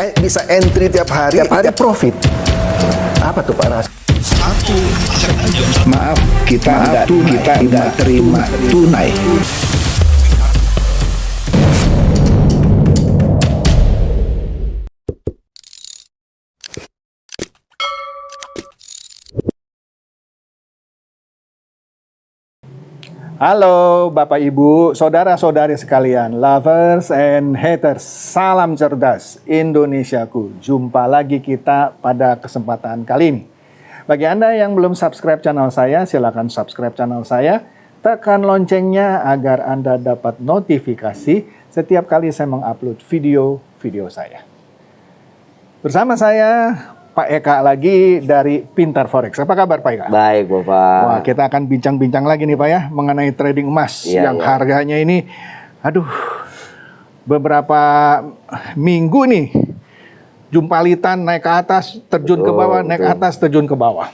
bisa entry tiap hari profit. Apa tuh Pak Ras? Maaf, kita nggak terima tunai. Halo Bapak Ibu, saudara-saudari sekalian, lovers and haters, salam cerdas Indonesiaku. Jumpa lagi kita pada kesempatan kali ini. Bagi Anda yang belum subscribe channel saya, silakan subscribe channel saya. Tekan loncengnya agar Anda dapat notifikasi setiap kali saya mengupload video-video saya. Bersama saya Pak Eka lagi dari Pintar Forex. Apa kabar Pak Eka? Baik Bapak. Wah, kita akan bincang-bincang lagi nih Pak ya mengenai trading emas yang harganya ini, beberapa minggu nih jumpalitan naik ke atas, terjun ke bawah, naik ke atas, terjun ke bawah.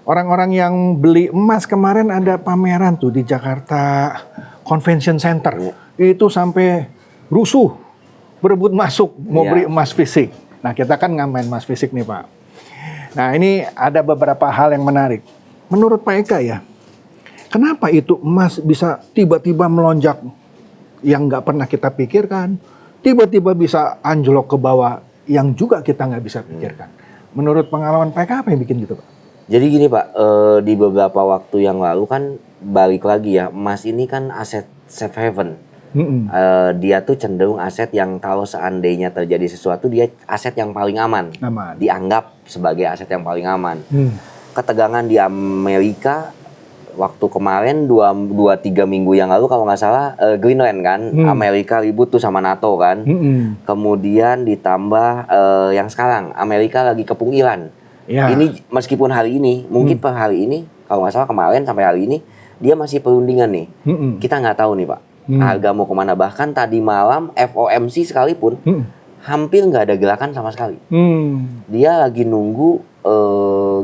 Orang-orang yang beli emas kemarin ada pameran tuh di Jakarta Convention Center, itu sampai rusuh berebut masuk mau beli emas fisik. Nah, kita kan nggak main emas fisik nih, Pak. Nah, ini ada beberapa hal yang menarik. Menurut Pak Eka ya, kenapa itu emas bisa tiba-tiba melonjak yang nggak pernah kita pikirkan, tiba-tiba bisa anjlok ke bawah yang juga kita nggak bisa pikirkan. Menurut pengalaman Pak Eka, apa yang bikin gitu, Pak? Jadi gini Pak, di beberapa waktu yang lalu kan balik lagi ya, emas ini kan aset safe haven. Dia tuh cenderung aset yang kalau seandainya terjadi sesuatu dia aset yang paling aman. Dianggap sebagai aset yang paling aman. Ketegangan di Amerika waktu kemarin 2-3 minggu yang lalu kalau nggak salah Greenland kan, Amerika ribut tuh sama NATO kan. Kemudian ditambah yang sekarang Amerika lagi kepung Iran. Ini meskipun hari ini mungkin per hari ini kalau nggak salah kemarin sampai hari ini dia masih perundingan nih. Kita nggak tahu nih Pak. Harga mau kemana, bahkan tadi malam FOMC sekalipun hampir nggak ada gerakan sama sekali. Dia lagi nunggu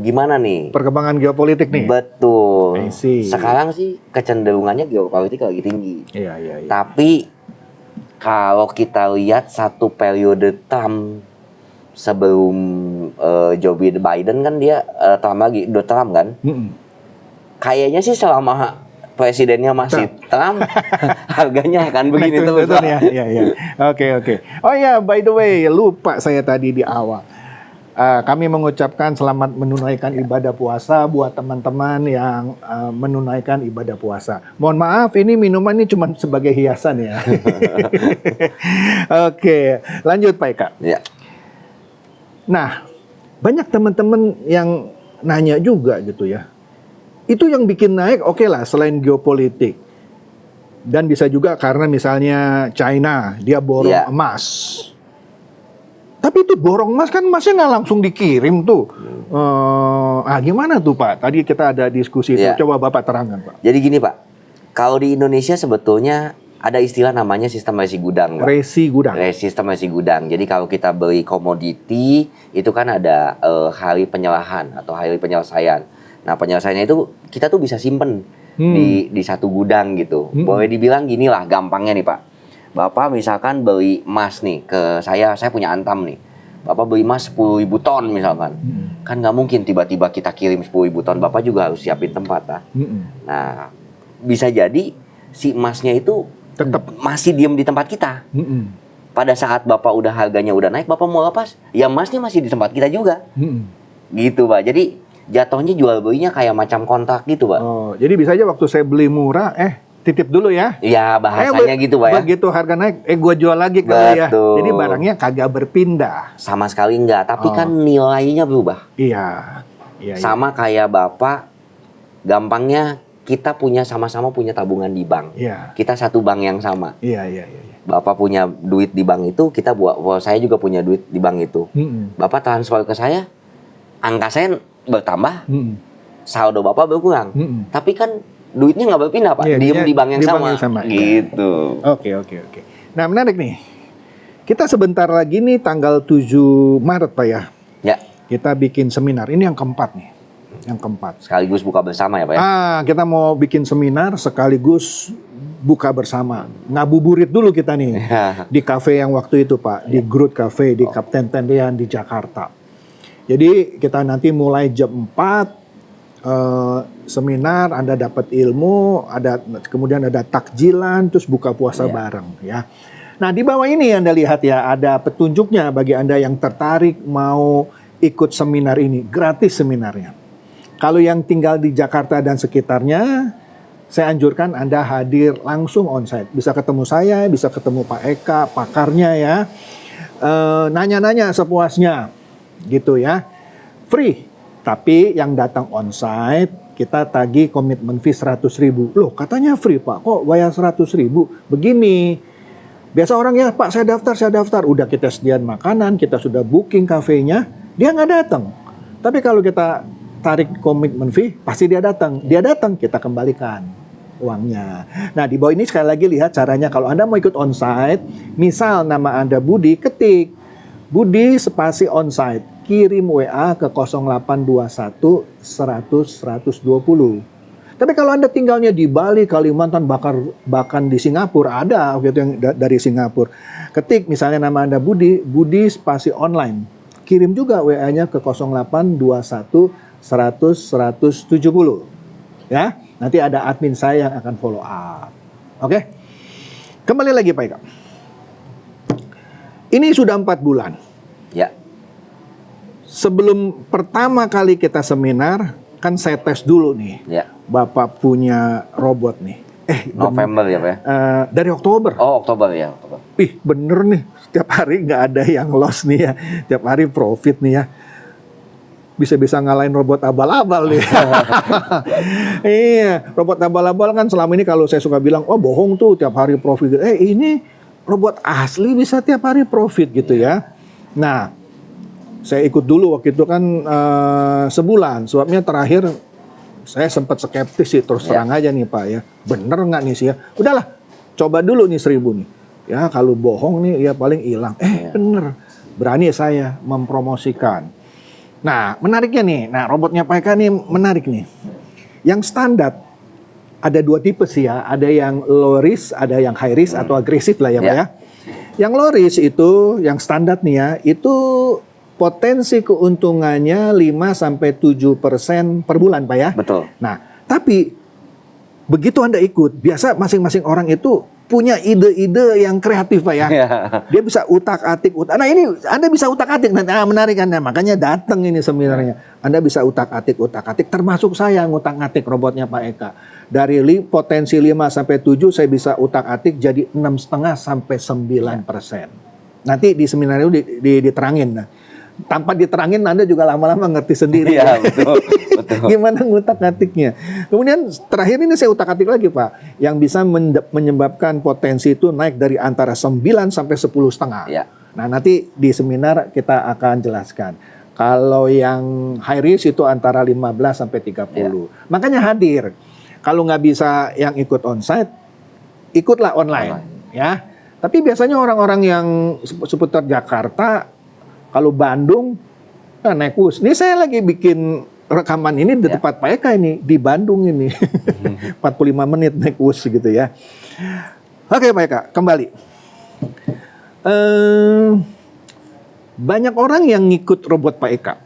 gimana nih perkembangan geopolitik nih. Betul. Sekarang sih kecenderungannya geopolitik lagi tinggi. Tapi kalau kita lihat satu periode Trump sebelum Joe Biden kan dia Donald Trump kan, kayaknya sih selama presidennya masih Trump, harganya akan begini terus. Oke. Oh ya, by the way, lupa saya tadi di awal. Kami mengucapkan selamat menunaikan ibadah puasa buat teman-teman yang menunaikan ibadah puasa. Mohon maaf, ini minuman ini cuma sebagai hiasan ya. Oke, lanjut Pak Eka. Ya. Nah, banyak teman-teman yang nanya juga gitu ya. Itu yang bikin naik, oke lah, selain geopolitik. Dan bisa juga karena misalnya China, dia borong emas. Tapi itu borong emas kan emasnya nggak langsung dikirim tuh. Gimana tuh Pak? Tadi kita ada diskusi itu, coba Bapak terangkan Pak. Jadi gini Pak, kalau di Indonesia sebetulnya ada istilah namanya sistem resi gudang. Sistem resi gudang. Jadi kalau kita beli komoditi, itu kan ada hari penyerahan atau hari penyelesaian. Nah penyelesaiannya itu kita tuh bisa simpen di satu gudang gitu. Boleh dibilang gini lah gampangnya nih Pak. Bapak misalkan beli emas nih ke saya punya Antam nih. Bapak beli emas 10.000 ton misalkan. Kan nggak mungkin tiba-tiba kita kirim 10.000 ton. Bapak juga harus siapin tempat lah. Nah bisa jadi si emasnya itu tetap masih diem di tempat kita. Pada saat Bapak udah harganya udah naik, Bapak mau lepas, ya emasnya masih di tempat kita juga. Gitu Pak. Jadi jatuhnya jual belinya kayak macam kontrak gitu Pak. Oh, jadi bisa aja waktu saya beli murah, titip dulu ya. Iya bahasanya gitu Pak ya. Begitu harga naik, gue jual lagi kali ya. Jadi barangnya kagak berpindah. Sama sekali enggak, tapi kan nilainya berubah. Iya. Sama kayak Bapak, gampangnya kita sama-sama punya tabungan di bank. Kita satu bank yang sama. Bapak punya duit di bank itu, saya juga punya duit di bank itu. Bapak transfer ke saya, angka saya bertambah, saldo Bapak berkurang. Tapi kan duitnya nggak berpindah Pak, diem di bank yang sama. Gitu. Oke. Nah menarik nih. Kita sebentar lagi nih tanggal 7 Maret Pak ya. Kita bikin seminar, ini yang keempat nih. Yang keempat. Sekaligus buka bersama ya Pak ya? Kita mau bikin seminar sekaligus buka bersama. Ngabuburit dulu kita nih. Di kafe yang waktu itu Pak. Di Groot Cafe, di Kapten Tendian di Jakarta. Jadi kita nanti mulai jam 4 seminar, Anda dapat ilmu, kemudian ada takjilan, terus buka puasa bareng ya. Nah di bawah ini Anda lihat ya, ada petunjuknya bagi Anda yang tertarik mau ikut seminar ini, gratis seminarnya. Kalau yang tinggal di Jakarta dan sekitarnya, saya anjurkan Anda hadir langsung onsite. Bisa ketemu saya, bisa ketemu Pak Eka, pakarnya ya. Nanya-nanya sepuasnya, gitu ya. Free, tapi yang datang onsite, kita tagih komitmen fee 100.000. Loh katanya free Pak, kok bayar 100.000? Begini, biasa orang ya Pak saya daftar. Udah kita sediain makanan, kita sudah booking kafenya, dia nggak datang. Tapi kalau kita tarik komitmen fee, pasti dia datang. Dia datang, kita kembalikan uangnya. Nah, di bawah ini sekali lagi lihat caranya. Kalau Anda mau ikut onsite, misal nama Anda Budi, ketik Budi spasi onsite, kirim WA ke 0821 100 120. Tapi kalau Anda tinggalnya di Bali, Kalimantan, bahkan di Singapura, ada gitu yang dari Singapura. Ketik misalnya nama Anda Budi, Budi spasi online. Kirim juga WA-nya ke 0821 100 170 ya, nanti ada admin saya yang akan follow up. Oke, kembali lagi Pak Eka, ini sudah 4 bulan ya. Sebelum pertama kali kita seminar kan saya tes dulu nih Ya. Bapak punya robot nih November ya Pak ya? Dari Oktober. Oh Oktober ya, Oktober. Ih bener nih, setiap hari nggak ada yang loss nih ya, tiap hari profit nih ya. Bisa-bisa ngalahin robot abal-abal nih. Iya, robot abal-abal kan selama ini kalau saya suka bilang, oh bohong tuh tiap hari profit. Ini robot asli bisa tiap hari profit gitu ya. Nah, saya ikut dulu waktu itu kan sebulan. Sebabnya terakhir saya sempat skeptis sih, terus terang aja nih Pak ya. Bener nggak nih sih ya? Udahlah, coba dulu nih 1.000 nih. Ya kalau bohong nih ya paling hilang. Bener, berani saya mempromosikan. Nah, menariknya nih, robotnya Pak Eka nih menarik nih. Yang standar, ada 2 tipe sih ya. Ada yang low risk, ada yang high risk atau agresif lah ya Pak ya. Yang low risk itu, yang standar nih ya, itu potensi keuntungannya 5-7% per bulan Pak ya. Betul. Nah, tapi begitu Anda ikut, biasa masing-masing orang itu punya ide-ide yang kreatif Pak ya. Dia bisa utak-atik. Nah ini Anda bisa utak-atik. Nah, menarik Anda. Makanya datang ini seminarnya. Anda bisa utak-atik. Termasuk saya ngutak-atik robotnya Pak Eka. Dari potensi 5-7 saya bisa utak-atik jadi 6,5-9%. Nanti di seminar itu diterangin. Nah, tanpa diterangin Anda juga lama-lama ngerti sendiri. Iya, betul. Gimana ngutak-atiknya. Kemudian terakhir ini saya utak-atik lagi Pak, yang bisa menyebabkan potensi itu naik dari antara 9 sampai 10,5. Ya. Nah nanti di seminar kita akan jelaskan. Kalau yang high risk itu antara 15 sampai 30. Ya. Makanya hadir. Kalau nggak bisa yang ikut onsite, ikutlah online. Ya. Tapi biasanya orang-orang yang seputar Jakarta, kalau Bandung, naik bus. Ini saya lagi bikin rekaman ini di tempat Pak Eka ini, di Bandung ini. 45 menit naik bus gitu ya. Oke Pak Eka, kembali. Banyak orang yang ngikut robot Pak Eka.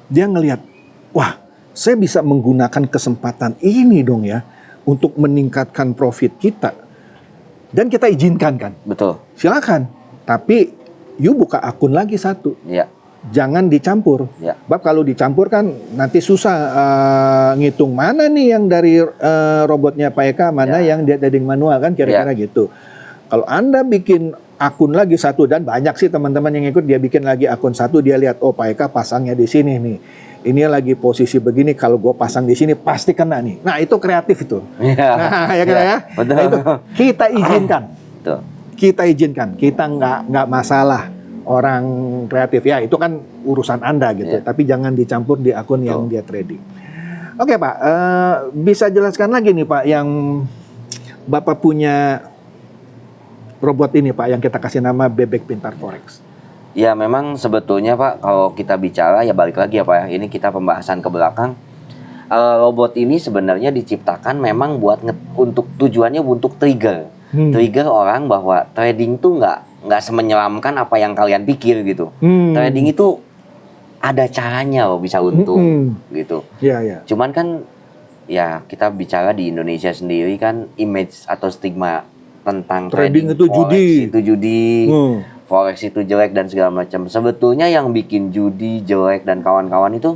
Dia ngelihat, wah saya bisa menggunakan kesempatan ini dong ya, untuk meningkatkan profit kita. Dan kita izinkan kan. Betul. Silakan, tapi you buka akun lagi 1. Iya. Jangan dicampur. Ya. Bab kalau dicampur kan nanti susah ngitung mana nih yang dari robotnya Pak Eka, mana yang dia trading manual kan kira-kira gitu. Kalau Anda bikin akun lagi 1, dan banyak sih teman-teman yang ikut, dia bikin lagi akun 1, dia lihat oh Pak Eka pasangnya di sini nih. Ini lagi posisi begini, kalau gue pasang di sini pasti kena nih. Nah itu kreatif itu. Nah, ya kan ya. Betul. Nah, itu kita izinkan. Betul. Kita izinkan. Kita nggak masalah orang kreatif ya, itu kan urusan Anda gitu. Tapi jangan dicampur di akun yang dia trading. Oke Pak, bisa jelaskan lagi nih Pak, yang Bapak punya robot ini Pak, yang kita kasih nama Bebek Pintar Forex. Ya memang sebetulnya Pak, kalau kita bicara ya balik lagi ya Pak ya, ini kita pembahasan ke belakang. Robot ini sebenarnya diciptakan memang buat untuk tujuannya untuk trigger. Trigger orang bahwa trading tuh nggak semenyeramkan apa yang kalian pikir gitu. Trading itu ada caranya loh bisa untung gitu. Iya. Cuman kan ya kita bicara di Indonesia sendiri kan image atau stigma tentang Trading itu forex judi. itu judi, forex itu jelek dan segala macam. Sebetulnya yang bikin judi jelek dan kawan-kawan itu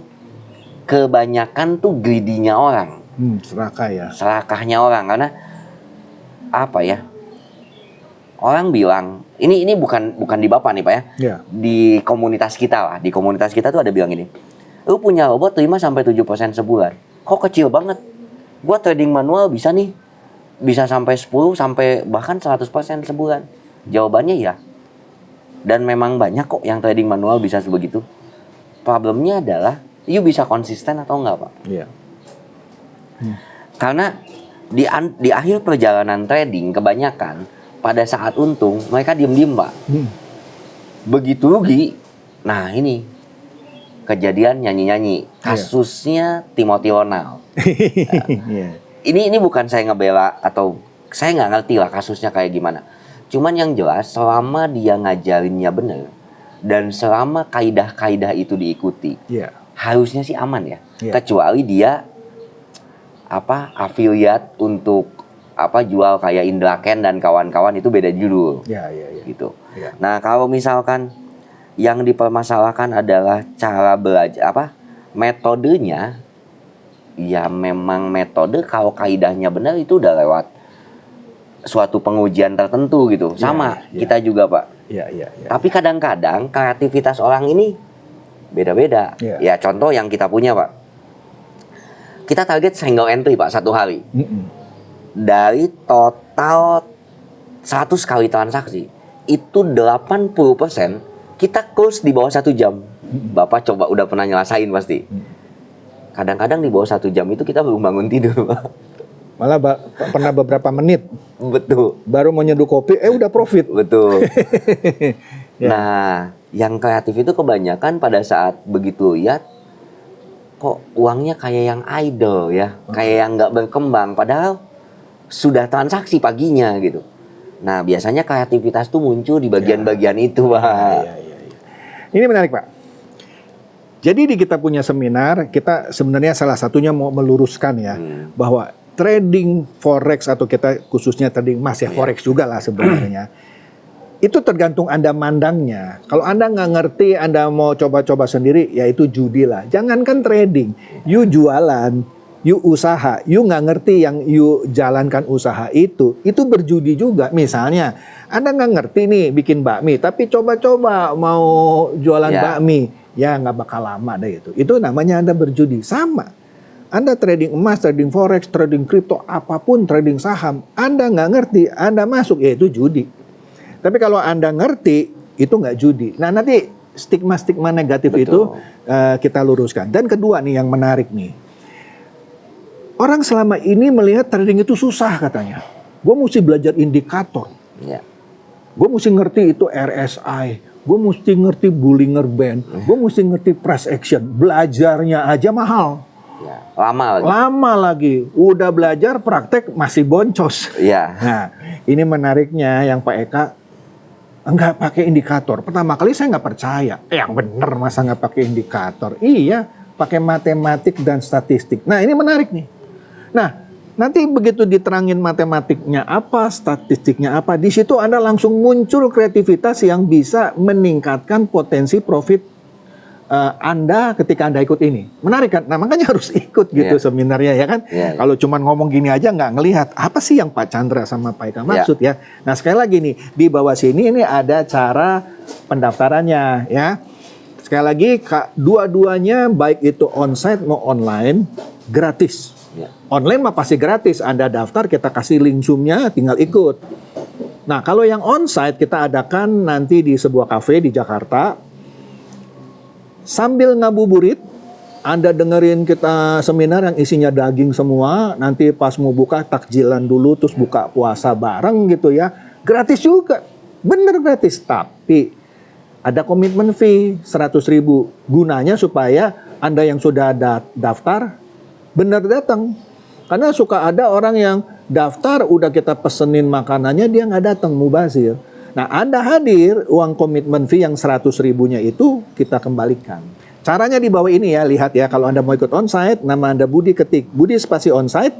kebanyakan tuh greedy-nya orang. Serakah ya. Serakahnya orang karena apa ya? Orang bilang ini bukan di Bapak nih Pak ya. Iya. Di komunitas kita lah, di komunitas kita tuh ada bilang gini. Lu punya robot 5 sampai 7% sebulan. Kok kecil banget? Gua trading manual bisa nih. Bisa sampai 10 sampai bahkan 100% sebulan. Jawabannya ya. Dan memang banyak kok yang trading manual bisa sebegitu. Problemnya adalah you bisa konsisten atau enggak Pak? Iya. Karena di akhir perjalanan trading kebanyakan pada saat untung mereka diem-diem Pak. Begitu rugi, nah ini kejadian nyanyi-nyanyi. Kasusnya Timothy Ronald. Iya. Ini bukan saya ngebela atau saya nggak ngerti lah kasusnya kayak gimana. Cuman yang jelas selama dia ngajarinnya bener dan selama kaidah-kaidah itu diikuti, harusnya sih aman ya. Kecuali dia afiliat untuk jual kayak Indra Ken dan kawan-kawan itu beda judul. Gitu. Nah, kalau misalkan yang dipermasalahkan adalah cara belajar metodenya, ya memang metode kalau kaidahnya benar itu udah lewat suatu pengujian tertentu gitu. Sama kita juga Pak. Tapi kadang-kadang kreativitas orang ini beda-beda. Ya contoh yang kita punya Pak. Kita target single entry Pak satu hari. Dari total 100 kali transaksi itu 80% kita close di bawah 1 jam. Bapak coba udah pernah nyelesain pasti. Kadang-kadang di bawah 1 jam itu kita belum bangun tidur Pak. Malah pernah beberapa menit. Betul. Baru mau nyeduh kopi, udah profit. Betul. Nah, yang kreatif itu kebanyakan pada saat begitu lihat kok uangnya kayak yang idle ya, kayak yang nggak berkembang. Padahal sudah transaksi paginya gitu. Nah, biasanya kreativitas tuh muncul di bagian-bagian itu, Pak. Ini menarik, Pak. Jadi di kita punya seminar, kita sebenarnya salah satunya mau meluruskan ya, bahwa trading forex atau kita khususnya trading emas ya, forex juga lah sebenarnya. Itu tergantung Anda mandangnya. Kalau Anda nggak ngerti, Anda mau coba-coba sendiri, ya itu judi lah. Jangankan trading, you jualan, you usaha, you nggak ngerti yang you jalankan usaha itu berjudi juga. Misalnya, Anda nggak ngerti nih bikin bakmi, tapi coba-coba mau jualan bakmi, ya nggak bakal lama deh itu. Itu namanya Anda berjudi. Sama. Anda trading emas, trading forex, trading kripto, apapun trading saham, Anda nggak ngerti, Anda masuk, ya itu judi. Tapi kalau Anda ngerti, itu nggak judi. Nah nanti stigma-stigma negatif itu kita luruskan. Dan kedua nih yang menarik nih. Orang selama ini melihat trading itu susah katanya. Gue mesti belajar indikator. Gue mesti ngerti itu RSI. Gue mesti ngerti Bollinger Band. Gue mesti ngerti price action. Belajarnya aja mahal. Lama lagi. Udah belajar praktek masih boncos. Nah ini menariknya yang Pak Eka enggak pakai indikator. Pertama kali saya nggak percaya. Yang bener masa nggak pakai indikator? Iya, pakai matematik dan statistik. Nah ini menarik nih. Nah nanti begitu diterangin matematiknya apa, statistiknya apa, di situ Anda langsung muncul kreativitas yang bisa meningkatkan potensi profit Anda ketika Anda ikut ini. Menarik kan? Nah makanya harus ikut gitu seminarnya ya kan. Kalau cuma ngomong gini aja nggak ngelihat apa sih yang Pak Chandra sama Pak Eka maksud ya. Nah sekali lagi nih di bawah sini ini ada cara pendaftarannya ya. Sekali lagi dua-duanya baik itu onsite mau online gratis. Online mah pasti gratis. Anda daftar kita kasih link Zoom-nya tinggal ikut. Nah kalau yang onsite kita adakan nanti di sebuah kafe di Jakarta. Sambil ngabuburit, Anda dengerin kita seminar yang isinya daging semua. Nanti pas mau buka takjilan dulu, terus buka puasa bareng gitu ya. Gratis juga, bener gratis. Tapi ada komitmen fee 100.000. Gunanya supaya Anda yang sudah daftar benar datang. Karena suka ada orang yang daftar, udah kita pesenin makanannya, dia nggak datang, mubazir. Nah, Anda hadir, uang komitmen fee yang 100.000-nya itu kita kembalikan. Caranya di bawah ini ya, lihat ya, kalau Anda mau ikut onsite, nama Anda Budi, ketik Budi spasi onsite,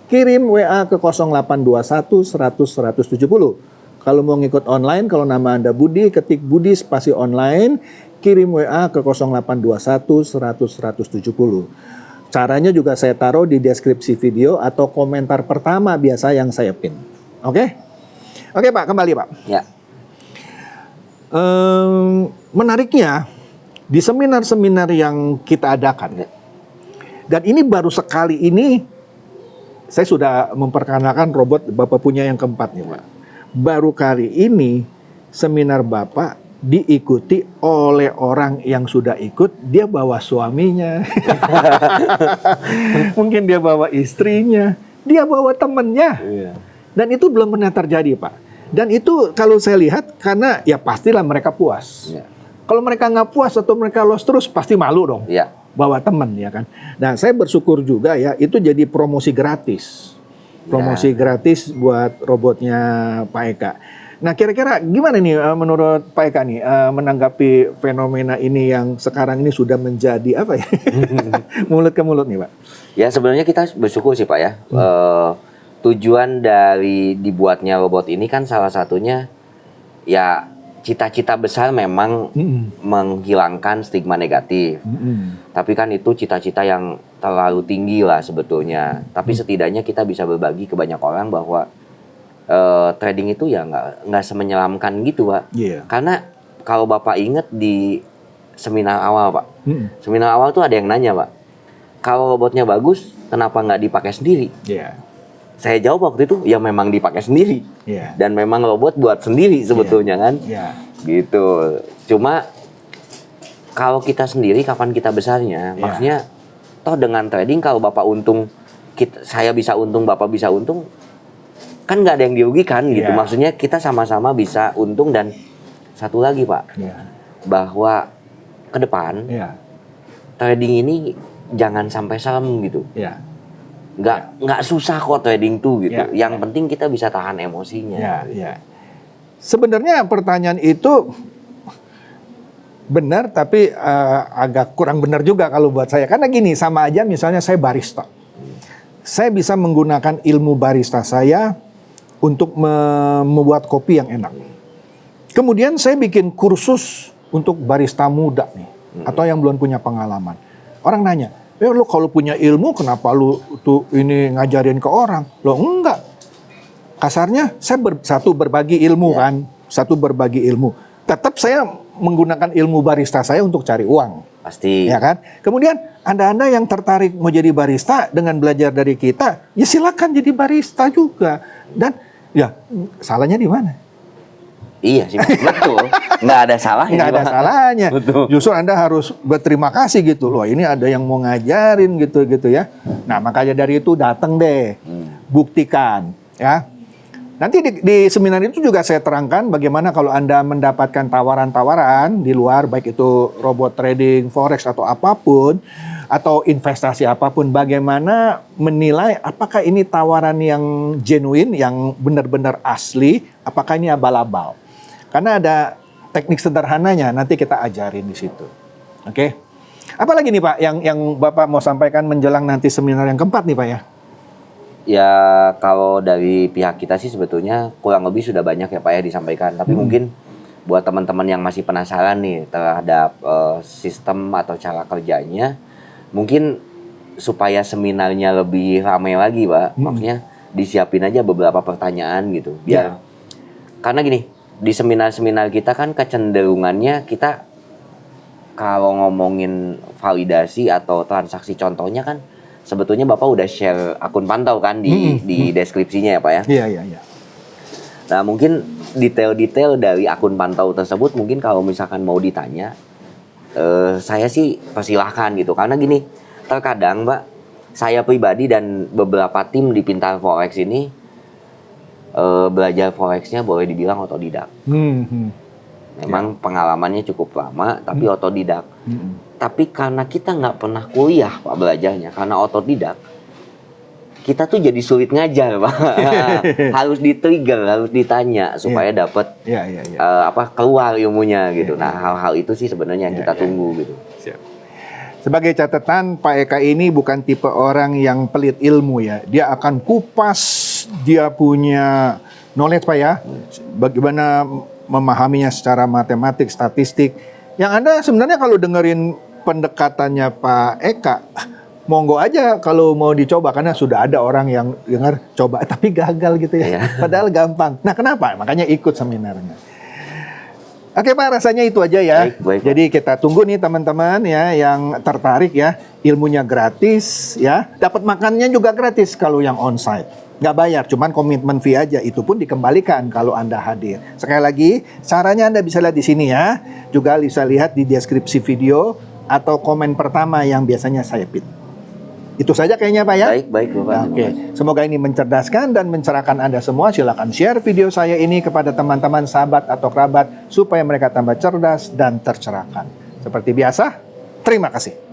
kirim WA ke 0821 100 170. Kalau mau ngikut online, kalau nama Anda Budi, ketik Budi spasi online, kirim WA ke 0821 100 170. Caranya juga saya taruh di deskripsi video atau komentar pertama biasa yang saya pin. Oke? Oke Pak, kembali Pak. Ya. Menariknya, di seminar-seminar yang kita adakan, dan ini baru sekali ini, saya sudah memperkenalkan robot Bapak punya yang keempat nih Pak. Baru kali ini seminar Bapak diikuti oleh orang yang sudah ikut, dia bawa suaminya, mungkin dia bawa istrinya, dia bawa temennya, dan itu belum pernah terjadi Pak. Dan itu kalau saya lihat, karena ya pastilah mereka puas. Kalau mereka nggak puas atau mereka lost terus, pasti malu dong. Bawa teman ya kan. Nah, saya bersyukur juga ya, itu jadi promosi gratis. Promosi gratis buat robotnya Pak Eka. Nah, kira-kira gimana nih menurut Pak Eka nih menanggapi fenomena ini yang sekarang ini sudah menjadi apa ya? Mulut ke mulut nih Pak. Ya, sebenarnya kita bersyukur sih Pak ya. Tujuan dari dibuatnya robot ini kan salah satunya ya cita-cita besar memang menghilangkan stigma negatif. Tapi kan itu cita-cita yang terlalu tinggi lah sebetulnya. Tapi setidaknya kita bisa berbagi ke banyak orang bahwa trading itu ya nggak semenyeramkan gitu Pak. Karena kalau Bapak ingat di seminar awal Pak. Seminar awal tuh ada yang nanya Pak. Kalau robotnya bagus, kenapa nggak dipakai sendiri? Saya jawab waktu itu, ya memang dipakai sendiri. Dan memang robot buat sendiri sebetulnya kan. Gitu. Cuma kalau kita sendiri, kapan kita besarnya? Maksudnya, toh dengan trading kalau Bapak untung, saya bisa untung, Bapak bisa untung, kan nggak ada yang dirugikan gitu. Maksudnya kita sama-sama bisa untung. Dan satu lagi Pak, bahwa ke depan, trading ini jangan sampai serem gitu. Nggak susah kok trading tuh gitu. Yang penting kita bisa tahan emosinya. Sebenarnya pertanyaan itu benar, tapi agak kurang benar juga kalau buat saya. Karena gini, sama aja misalnya saya barista. Saya bisa menggunakan ilmu barista saya untuk membuat kopi yang enak. Kemudian saya bikin kursus untuk barista muda nih, atau yang belum punya pengalaman. Orang nanya, lu kalau punya ilmu kenapa lu tuh ini ngajarin ke orang? Lo enggak. Kasarnya saya berbagi ilmu kan. Satu berbagi ilmu. Tetap saya menggunakan ilmu barista saya untuk cari uang. Pasti. Ya kan? Kemudian Anda yang tertarik mau jadi barista dengan belajar dari kita, ya silakan jadi barista juga. Dan ya salahnya di mana? Iya sih, betul. Nggak ada salahnya. Nggak ada salahnya. Betul. Justru Anda harus berterima kasih gitu. Loh, ini ada yang mau ngajarin gitu ya. Nah, makanya dari itu datang deh. Buktikan ya. Nanti di seminar itu juga saya terangkan bagaimana kalau Anda mendapatkan tawaran-tawaran di luar, baik itu robot trading, forex atau apapun, atau investasi apapun, bagaimana menilai apakah ini tawaran yang genuine, yang benar-benar asli, apakah ini abal-abal. Karena ada teknik sederhananya, nanti kita ajarin di situ. Oke? Apalagi nih Pak, yang Bapak mau sampaikan menjelang nanti seminar yang keempat nih Pak ya? Ya kalau dari pihak kita sih sebetulnya kurang lebih sudah banyak ya Pak ya disampaikan. Tapi mungkin buat teman-teman yang masih penasaran nih terhadap sistem atau cara kerjanya, mungkin supaya seminarnya lebih ramai lagi Pak, maksudnya disiapin aja beberapa pertanyaan gitu. Biar karena gini, di seminar-seminar kita kan kecenderungannya kita kalau ngomongin validasi atau transaksi contohnya kan sebetulnya Bapak udah share akun pantau kan di deskripsinya ya Pak ya? Iya. Nah mungkin detail-detail dari akun pantau tersebut mungkin kalau misalkan mau ditanya, saya sih persilahkan gitu. Karena gini, terkadang Mbak, saya pribadi dan beberapa tim di Pintar Forex ini belajar Forex-nya boleh dibilang otodidak. Memang pengalamannya cukup lama, tapi otodidak. Tapi karena kita nggak pernah kuliah Pak belajarnya, karena otodidak, kita tuh jadi sulit ngajar Pak. Harus di-trigger, harus ditanya supaya dapat keluar ilmunya gitu. Nah hal-hal itu sih sebenarnya yang kita tunggu gitu. Siap. Sebagai catatan, Pak Eka ini bukan tipe orang yang pelit ilmu ya. Dia akan kupas, dia punya knowledge Pak ya. Bagaimana memahaminya secara matematik, statistik. Yang Anda sebenarnya kalau dengerin pendekatannya Pak Eka, monggo aja kalau mau dicoba, karena sudah ada orang yang dengar coba tapi gagal gitu ya. Padahal gampang. Nah kenapa? Makanya ikut seminarnya. Oke Pak, rasanya itu aja ya. Baik, jadi kita tunggu nih teman-teman ya yang tertarik ya. Ilmunya gratis ya. Dapat makannya juga gratis kalau yang onsite. Nggak bayar, cuman komitmen fee aja. Itu pun dikembalikan kalau Anda hadir. Sekali lagi, caranya Anda bisa lihat di sini ya. Juga bisa lihat di deskripsi video atau komen pertama yang biasanya saya pin. Itu saja kayaknya Pak ya. Baik Bapak. Oke, semoga ini mencerdaskan dan mencerahkan Anda semua. Silakan share video saya ini kepada teman-teman, sahabat atau kerabat supaya mereka tambah cerdas dan tercerahkan. Seperti biasa, terima kasih.